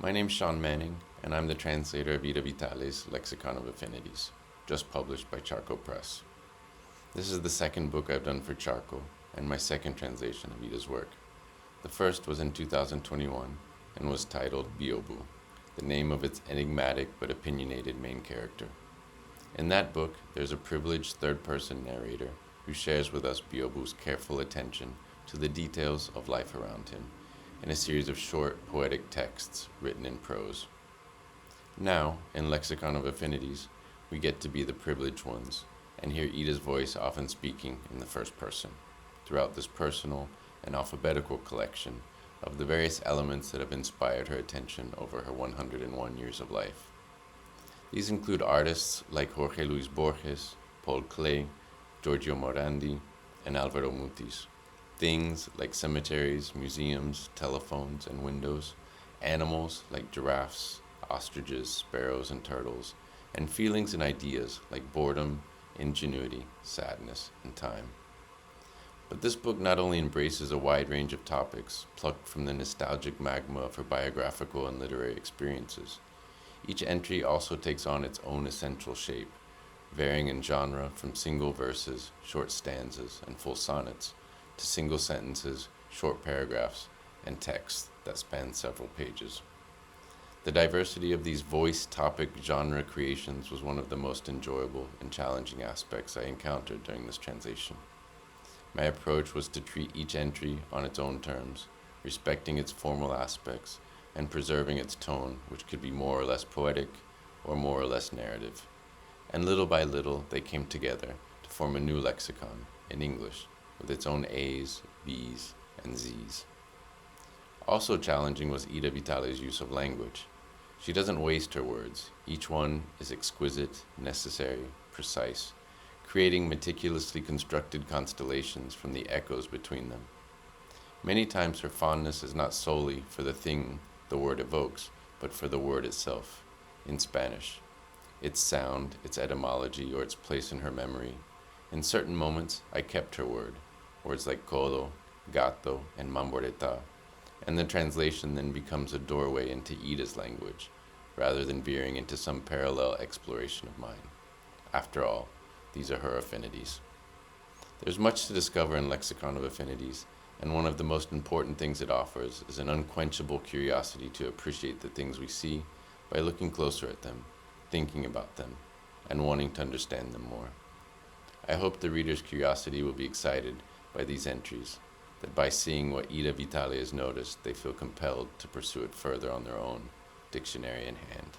My name's Sean Manning, and I'm the translator of Ida Vitale's Lexicon of Affinities, just published by Charco Press. This is the second book I've done for Charco, and my second translation of Ida's work. The first was in 2021 and was titled Biobu, the name of its enigmatic but opinionated main character. In that book, there's a privileged third-person narrator who shares with us Biobu's careful attention to the details of life around him in a series of short, poetic texts written in prose. Now, in Lexicon of Affinities, we get to be the privileged ones and hear Ida's voice often speaking in the first person, throughout this personal and alphabetical collection of the various elements that have inspired her attention over her 101 years of life. These include artists like Jorge Luis Borges, Paul Klee, Giorgio Morandi, and Alvaro Mutis. Things like cemeteries, museums, telephones, and windows, animals like giraffes, ostriches, sparrows, and turtles, and feelings and ideas like boredom, ingenuity, sadness, and time. But this book not only embraces a wide range of topics plucked from the nostalgic magma of her biographical and literary experiences. Each entry also takes on its own essential shape, varying in genre from single verses, short stanzas, and full sonnets, to single sentences, short paragraphs, and text that span several pages. The diversity of these voice, topic, genre creations was one of the most enjoyable and challenging aspects I encountered during this translation. My approach was to treat each entry on its own terms, respecting its formal aspects and preserving its tone, which could be more or less poetic or more or less narrative. And little by little, they came together to form a new lexicon in English, with its own A's, B's, and Z's. Also challenging was Ida Vitale's use of language. She doesn't waste her words. Each one is exquisite, necessary, precise, creating meticulously constructed constellations from the echoes between them. Many times her fondness is not solely for the thing the word evokes, but for the word itself, in Spanish, its sound, its etymology, or its place in her memory. In certain moments, I kept her word, words like codo, gato, and mamboreta, and the translation then becomes a doorway into Ida's language, rather than veering into some parallel exploration of mine. After all, these are her affinities. There's much to discover in Lexicon of Affinities, and one of the most important things it offers is an unquenchable curiosity to appreciate the things we see by looking closer at them, thinking about them, and wanting to understand them more. I hope the reader's curiosity will be excited by these entries, that by seeing what Ida Vitale has noticed, they feel compelled to pursue it further on their own, dictionary in hand.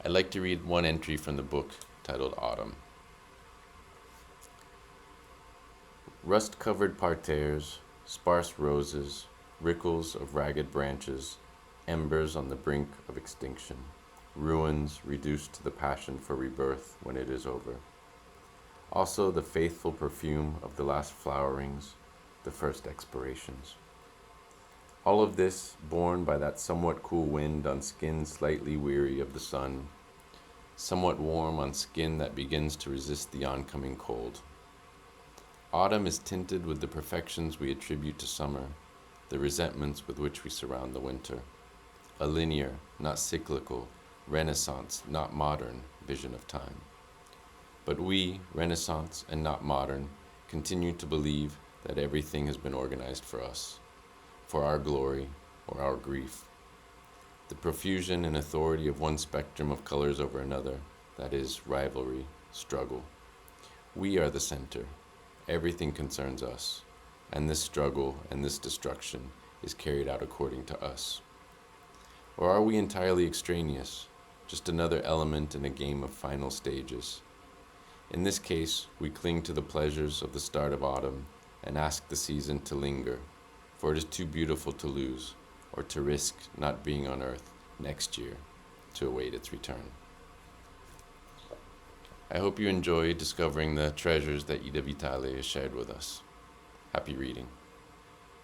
I'd like to read one entry from the book titled Autumn. Rust-covered parterres, sparse roses, rickles of ragged branches, embers on the brink of extinction, ruins reduced to the passion for rebirth when it is over. Also the faithful perfume of the last flowerings, the first expirations. All of this borne by that somewhat cool wind on skin slightly weary of the sun, somewhat warm on skin that begins to resist the oncoming cold. Autumn is tinted with the perfections we attribute to summer, the resentments with which we surround the winter. A linear, not cyclical, Renaissance, not modern, vision of time. But we, Renaissance and not modern, continue to believe that everything has been organized for us, for our glory or our grief. The profusion and authority of one spectrum of colors over another, that is, rivalry, struggle. We are the center. Everything concerns us, and this struggle and this destruction is carried out according to us. Or are we entirely extraneous, just another element in a game of final stages? In this case, we cling to the pleasures of the start of autumn and ask the season to linger, for it is too beautiful to lose, or to risk not being on earth next year to await its return. I hope you enjoy discovering the treasures that Ida Vitale has shared with us. Happy reading.